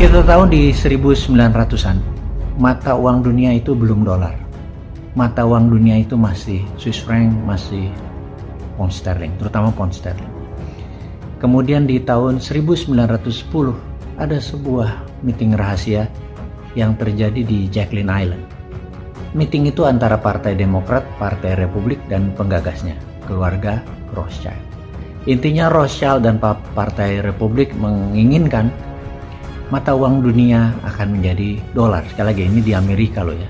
Kita tahu di 1900-an, mata uang dunia itu belum dolar. Mata uang dunia itu masih Swiss franc, masih pound sterling, terutama pound sterling. Kemudian di tahun 1910 ada sebuah meeting rahasia yang terjadi di Jacqueline Island. Meeting itu antara Partai Demokrat, Partai Republik, dan penggagasnya, keluarga Rothschild. Intinya Rothschild dan Partai Republik menginginkan mata uang dunia akan menjadi dolar. Sekali lagi ini di Amerika loh ya.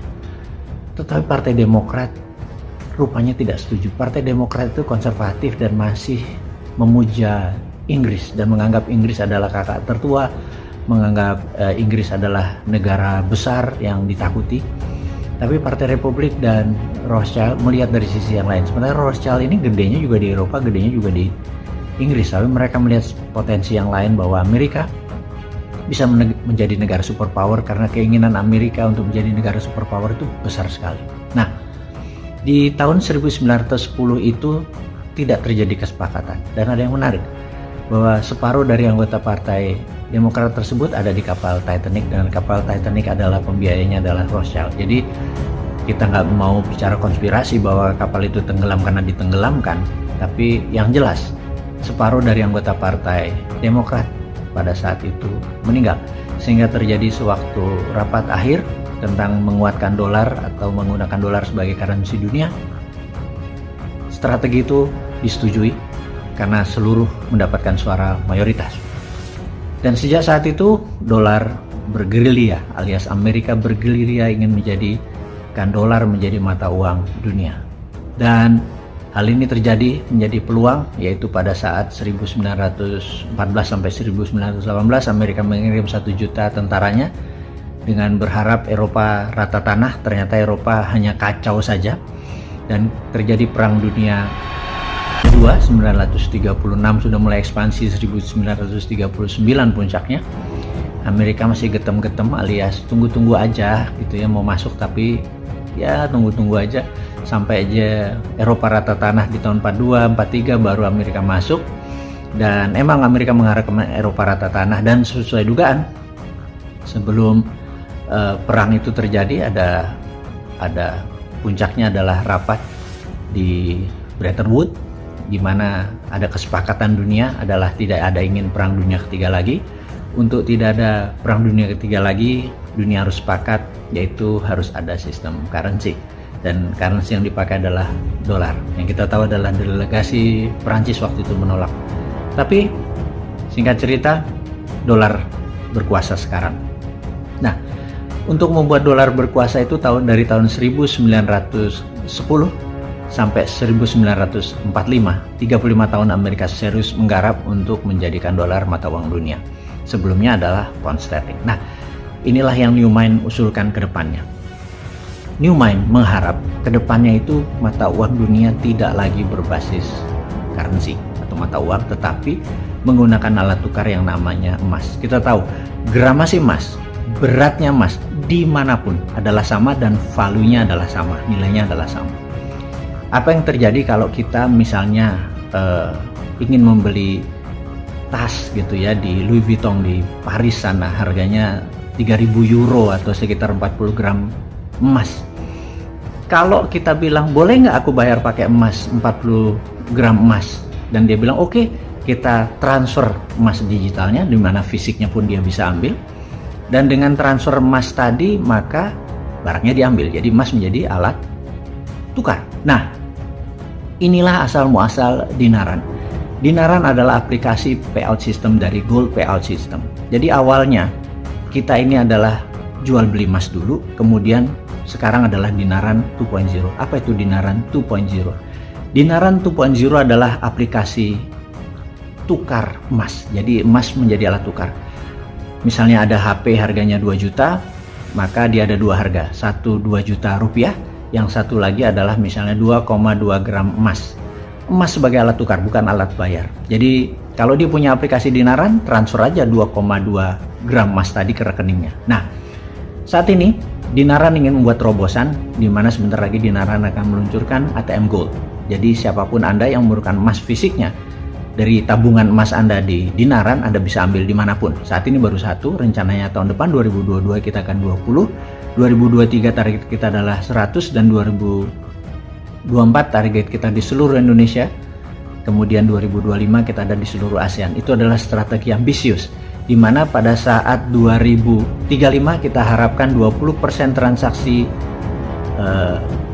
Tetapi Partai Demokrat rupanya tidak setuju. Partai Demokrat itu konservatif dan masih memuja Inggris dan menganggap Inggris adalah kakak tertua, menganggap Inggris adalah negara besar yang ditakuti. Tapi Partai Republik dan Rothschild melihat dari sisi yang lain. Sebenarnya Rothschild ini gedenya juga di Eropa, gedenya juga di Inggris. Tapi mereka melihat potensi yang lain bahwa Amerika bisa menjadi negara superpower karena keinginan Amerika untuk menjadi negara superpower itu besar sekali. Nah, di tahun 1910 itu tidak terjadi kesepakatan dan ada yang menarik bahwa separuh dari anggota Partai Demokrat tersebut ada di kapal Titanic dan kapal Titanic adalah pembiayanya adalah Rothschild. Jadi kita nggak mau bicara konspirasi bahwa kapal itu tenggelam karena ditenggelamkan, tapi yang jelas separuh dari anggota Partai Demokrat pada saat itu meninggal, sehingga terjadi sewaktu rapat akhir tentang menguatkan dolar atau menggunakan dolar sebagai currency dunia. Strategi itu disetujui karena seluruh mendapatkan suara mayoritas. Dan sejak saat itu dolar bergerilya alias Amerika bergerilya ingin menjadikan dolar menjadi mata uang dunia. Dan hal ini terjadi menjadi peluang, yaitu pada saat 1914 sampai 1918 Amerika mengirim 1 juta tentaranya dengan berharap Eropa rata tanah. Ternyata Eropa hanya kacau saja dan terjadi Perang Dunia Kedua 1936, sudah mulai ekspansi 1939 puncaknya. Amerika masih getem-getem alias tunggu-tunggu aja gitu ya, mau masuk tapi ya tunggu-tunggu aja sampai aja Eropa rata tanah di tahun 42, 43 baru Amerika masuk. Dan emang Amerika mengarah ke Eropa rata tanah dan sesuai dugaan sebelum perang itu terjadi ada puncaknya adalah rapat di Bretton Woods di mana ada kesepakatan dunia adalah tidak ada ingin perang dunia ketiga lagi. Untuk tidak ada perang dunia ketiga lagi, dunia harus sepakat yaitu harus ada sistem currency. Dan currency yang dipakai adalah dolar. Yang kita tahu adalah delegasi Perancis waktu itu menolak. Tapi singkat cerita, dolar berkuasa sekarang. Nah, untuk membuat dolar berkuasa itu dari tahun 1910 sampai 1945, 35 tahun Amerika serius menggarap untuk menjadikan dolar mata uang dunia. Sebelumnya adalah pound sterling. Nah, inilah yang Newman usulkan ke depannya. Newman mengharap kedepannya itu mata uang dunia tidak lagi berbasis currency atau mata uang, tetapi menggunakan alat tukar yang namanya emas. Kita tahu gramasi emas, beratnya emas dimanapun adalah sama dan value-nya adalah sama, nilainya adalah sama. Apa yang terjadi kalau kita misalnya ingin membeli tas gitu ya di Louis Vuitton di Paris sana, harganya 3.000 euro atau sekitar 40 gram emas. Kalau kita bilang boleh nggak aku bayar pakai emas 40 gram emas, dan dia bilang oke, kita transfer emas digitalnya di mana fisiknya pun dia bisa ambil, dan dengan transfer emas tadi maka barangnya diambil, jadi emas menjadi alat tukar. Nah, inilah asal muasal dinaran. Dinaran adalah aplikasi payout system dari gold payout system. Jadi awalnya kita ini adalah jual beli emas dulu, kemudian sekarang adalah Dinaran 2.0. Apa itu Dinaran 2.0? Dinaran 2.0 adalah aplikasi tukar emas. Jadi emas menjadi alat tukar. Misalnya ada HP harganya 2 juta, maka dia ada dua harga. Satu 2 juta rupiah, yang satu lagi adalah misalnya 2,2 gram emas. Emas sebagai alat tukar, bukan alat bayar. Jadi kalau dia punya aplikasi Dinaran, transfer aja 2,2 gram emas tadi ke rekeningnya. Nah, saat ini Dinaran ingin membuat terobosan di mana sebentar lagi Dinaran akan meluncurkan ATM Gold. Jadi siapapun Anda yang memerlukan emas fisiknya, dari tabungan emas Anda di dinaran, Anda bisa ambil dimanapun. Saat ini baru 1, rencananya tahun depan 2022 kita akan 20, 2023 target kita adalah 100, dan 2024 target kita di seluruh Indonesia. Kemudian 2025 kita ada di seluruh ASEAN. Itu adalah strategi ambisius, di mana pada saat 2035 kita harapkan 20% transaksi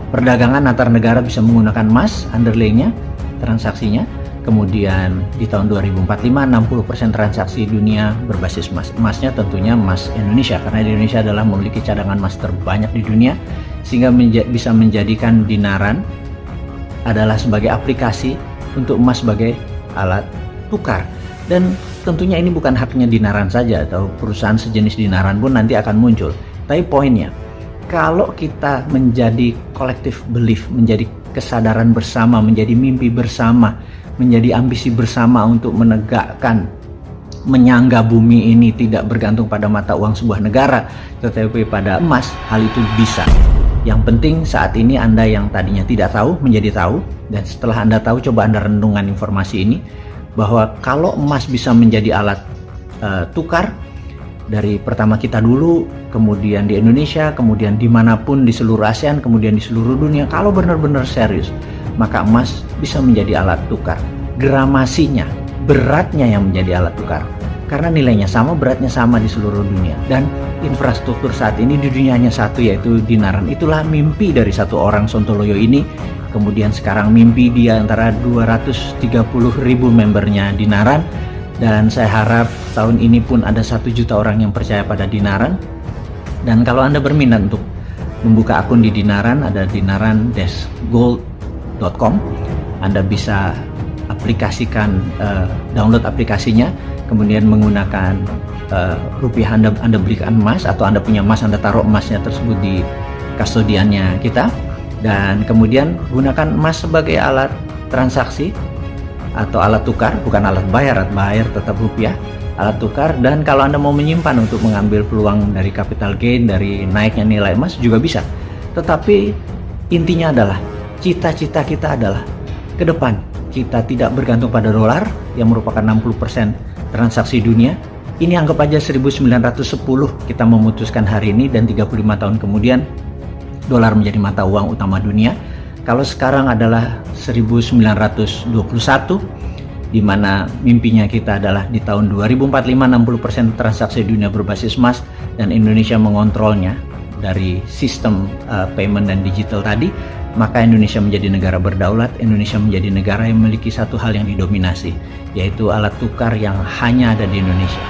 perdagangan antar negara bisa menggunakan emas underlyingnya, transaksinya. Kemudian di tahun 2045 60% transaksi dunia berbasis emas. Emasnya tentunya emas Indonesia, karena Indonesia adalah memiliki cadangan emas terbanyak di dunia, sehingga bisa menjadikan dinaran adalah sebagai aplikasi untuk emas sebagai alat tukar. Dan tentunya ini bukan haknya dinaran saja, atau perusahaan sejenis dinaran pun nanti akan muncul. Tapi poinnya, kalau kita menjadi collective belief, menjadi kesadaran bersama, menjadi mimpi bersama, menjadi ambisi bersama untuk menegakkan, menyangga bumi ini tidak bergantung pada mata uang sebuah negara, tetapi pada emas, hal itu bisa. Yang penting saat ini Anda yang tadinya tidak tahu menjadi tahu, dan setelah Anda tahu, coba Anda renungkan informasi ini, bahwa kalau emas bisa menjadi alat tukar, dari pertama kita dulu, kemudian di Indonesia, kemudian dimanapun di seluruh ASEAN, kemudian di seluruh dunia, kalau benar-benar serius, maka emas bisa menjadi alat tukar. Gramasinya, beratnya yang menjadi alat tukar, karena nilainya sama, beratnya sama di seluruh dunia. Dan infrastruktur saat ini di dunia hanya satu, yaitu dinaran. Itulah mimpi dari satu orang Sontoloyo ini. Kemudian sekarang mimpi dia antara 230.000 membernya dinaran, dan saya harap tahun ini pun ada 1 juta orang yang percaya pada dinaran. Dan kalau Anda berminat untuk membuka akun di dinaran, ada dinaran-gold.com. Anda bisa aplikasikan, download aplikasinya, kemudian menggunakan rupiah Anda belikan emas, atau Anda punya emas, Anda taruh emasnya tersebut di kustodiannya kita, dan kemudian gunakan emas sebagai alat transaksi atau alat tukar, bukan alat bayar tetap rupiah, alat tukar. Dan kalau Anda mau menyimpan untuk mengambil peluang dari capital gain, dari naiknya nilai emas juga bisa. Tetapi intinya adalah, cita-cita kita adalah ke depan kita tidak bergantung pada dolar yang merupakan 60% transaksi dunia. Ini anggap aja 1910 kita memutuskan hari ini, dan 35 tahun kemudian dolar menjadi mata uang utama dunia. Kalau sekarang adalah 1921, di mana mimpinya kita adalah di tahun 2045 60% transaksi dunia berbasis emas, dan Indonesia mengontrolnya dari sistem payment dan digital tadi, maka Indonesia menjadi negara berdaulat. Indonesia menjadi negara yang memiliki satu hal yang didominasi, yaitu alat tukar yang hanya ada di Indonesia.